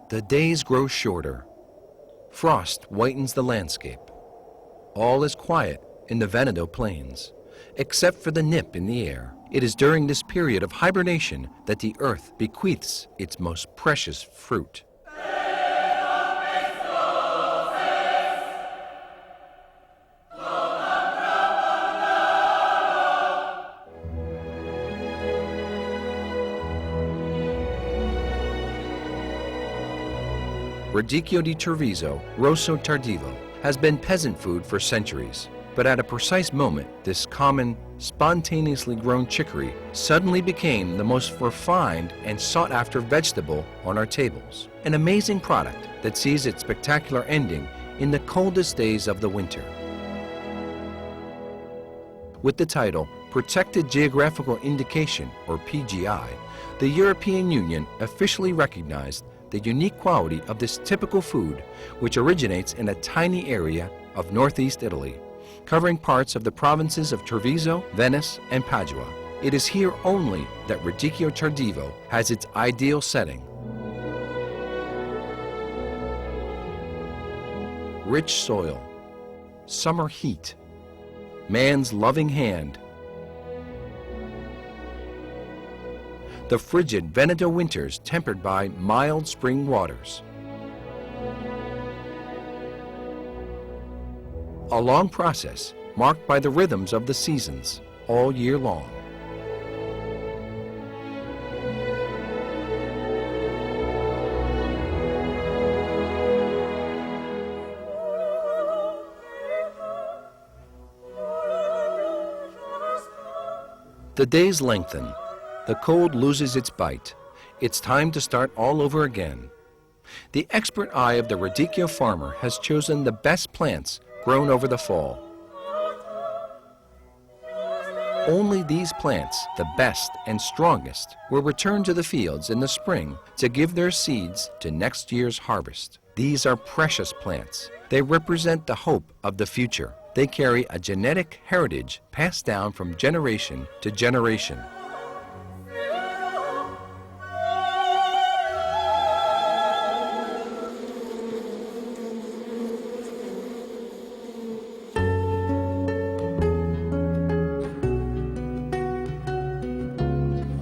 The days grow shorter. Frost whitens the landscape. All is quiet in the Veneto plains, except for the nip in the air. It is during this period of hibernation that the earth bequeaths its most precious fruit. Radicchio di Treviso, rosso tardivo, has been peasant food for centuries. But at a precise moment, this common, spontaneously grown chicory suddenly became the most refined and sought-after vegetable on our tables. An amazing product that sees its spectacular ending in the coldest days of the winter. With the title Protected Geographical Indication, or PGI, the European Union officially recognized the unique quality of this typical food, which originates in a tiny area of northeast Italy, covering parts of the provinces of Treviso, Venice, and Padua. It is here only that Radicchio tardivo has its ideal setting. Rich soil, summer heat, man's loving hand, the frigid Veneto winters tempered by mild spring waters. A long process marked by the rhythms of the seasons all year long. The days lengthen. The cold loses its bite. It's time to start all over again. The expert eye of the Radicchio farmer has chosen the best plants grown over the fall. Only these plants, the best and strongest, will return to the fields in the spring to give their seeds to next year's harvest. These are precious plants. They represent the hope of the future. They carry a genetic heritage passed down from generation to generation.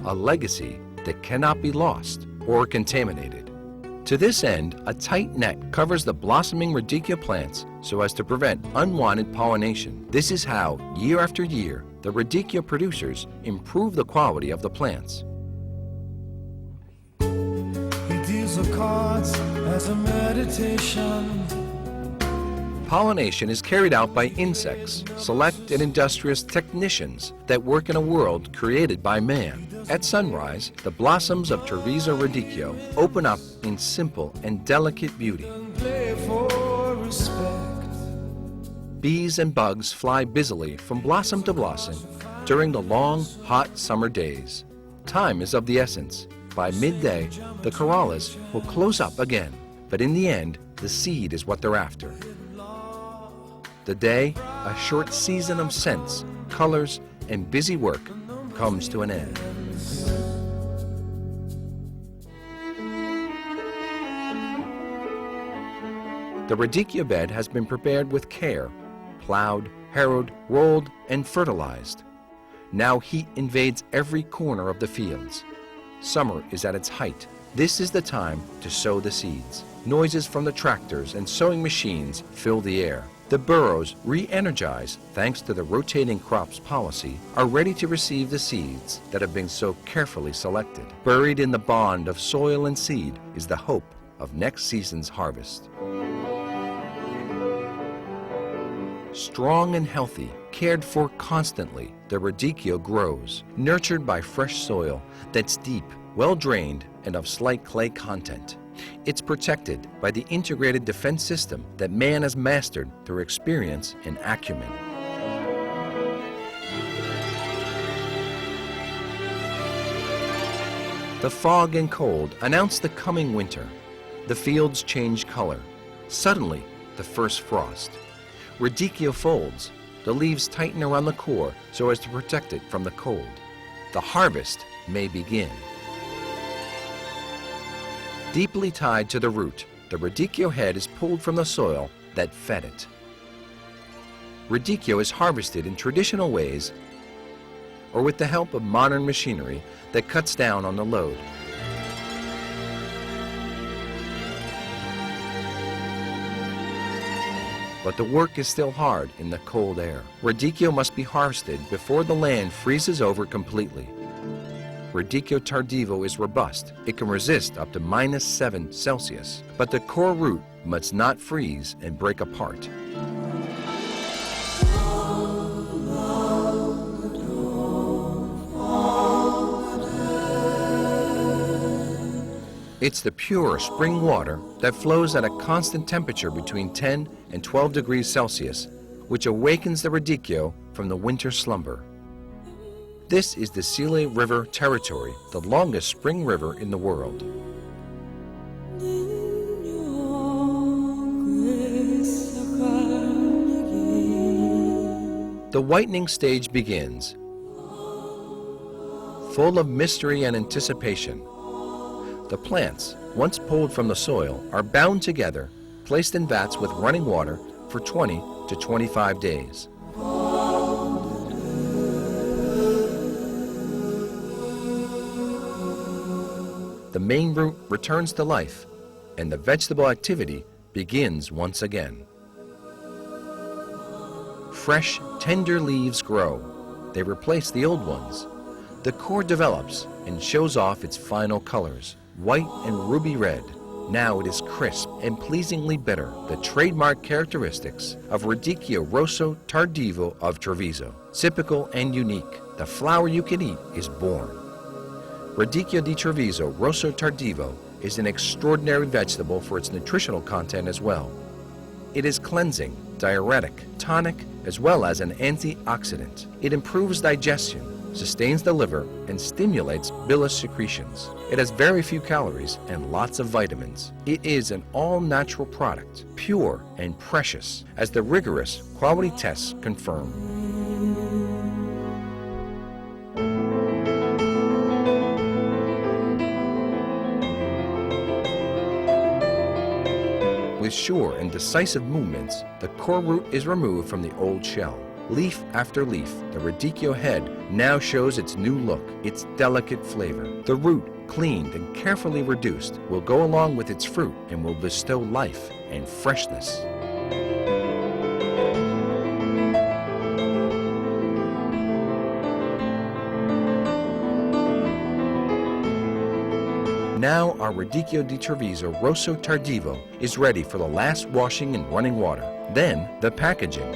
A legacy that cannot be lost or contaminated. To this end, a tight net covers the blossoming Radicchio plants so as to prevent unwanted pollination. This is how, year after year, the Radicchio producers improve the quality of the plants. He deals the cards as a meditation. Pollination is carried out by insects, select and industrious technicians that work in a world created by man. At sunrise, the blossoms of Treviso Radicchio open up in simple and delicate beauty. Bees and bugs fly busily from blossom to blossom during the long, hot summer days. Time is of the essence. By midday, the corollas will close up again, but in the end, the seed is what they're after. The day, a short season of scents, colors, and busy work comes to an end. The Radicchio bed has been prepared with care, plowed, harrowed, rolled, and fertilized. Now heat invades every corner of the fields. Summer is at its height. This is the time to sow the seeds. Noises from the tractors and sowing machines fill the air. The burrows, re-energized thanks to the rotating crops policy, are ready to receive the seeds that have been so carefully selected. Buried in the bond of soil and seed is the hope of next season's harvest. Strong and healthy, cared for constantly, the Radicchio grows, nurtured by fresh soil that's deep, well-drained, and of slight clay content. It's protected by the integrated defense system that man has mastered through experience and acumen. The fog and cold announce the coming winter. The fields change color. Suddenly, the first frost. Radicchio folds. The leaves tighten around the core so as to protect it from the cold. The harvest may begin. Deeply tied to the root, the radicchio head is pulled from the soil that fed it. Radicchio is harvested in traditional ways or with the help of modern machinery that cuts down on the load. But the work is still hard in the cold air. Radicchio must be harvested before the land freezes over completely. Radicchio tardivo is robust. It can resist up to -7 Celsius, but the core root must not freeze and break apart. It's the pure spring water that flows at a constant temperature between 10 and 12 degrees Celsius, which awakens the radicchio from the winter slumber. This is the Sile River territory, the longest spring river in the world. The whitening stage begins, full of mystery and anticipation. The plants, once pulled from the soil, are bound together, placed in vats with running water for 20 to 25 days. The main root returns to life, and the vegetable activity begins once again. Fresh, tender leaves grow. They replace the old ones. The core develops and shows off its final colors, white and ruby red. Now it is crisp and pleasingly bitter, the trademark characteristics of Radicchio rosso tardivo of Treviso. Typical and unique, the flower you can eat is born. Radicchio di Treviso rosso tardivo is an extraordinary vegetable for its nutritional content as well. It is cleansing, diuretic, tonic, as well as an antioxidant. It improves digestion, sustains the liver, and stimulates bilious secretions. It has very few calories and lots of vitamins. It is an all-natural product, pure and precious, as the rigorous quality tests confirm. With sure and decisive movements, the core root is removed from the old shell. Leaf after leaf, the radicchio head now shows its new look, its delicate flavor. The root, cleaned and carefully reduced, will go along with its fruit and will bestow life and freshness. Now our Radicchio di Treviso rosso tardivo is ready for the last washing in running water. Then the packaging.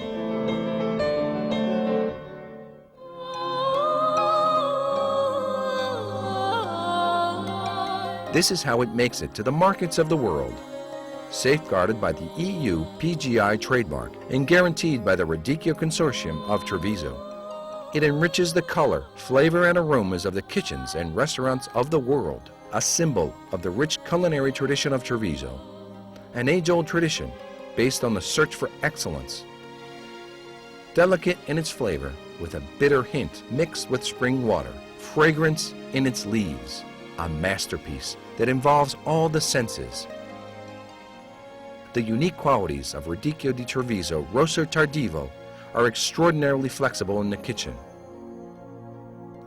This is how it makes it to the markets of the world. Safeguarded by the EU PGI trademark and guaranteed by the Radicchio Consortium of Treviso. It enriches the color, flavor, and aromas of the kitchens and restaurants of the world, a symbol of the rich culinary tradition of Treviso, an age-old tradition based on the search for excellence. Delicate in its flavor, with a bitter hint mixed with spring water, fragrance in its leaves, a masterpiece that involves all the senses. The unique qualities of Radicchio di Treviso rosso tardivo are extraordinarily flexible in the kitchen.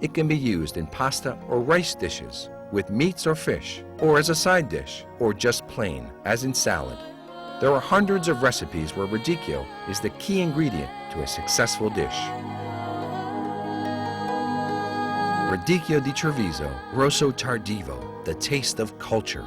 It can be used in pasta or rice dishes, with meats or fish, or as a side dish, or just plain, as in salad. There are hundreds of recipes where radicchio is the key ingredient to a successful dish. Radicchio di Treviso rosso tardivo, the taste of culture.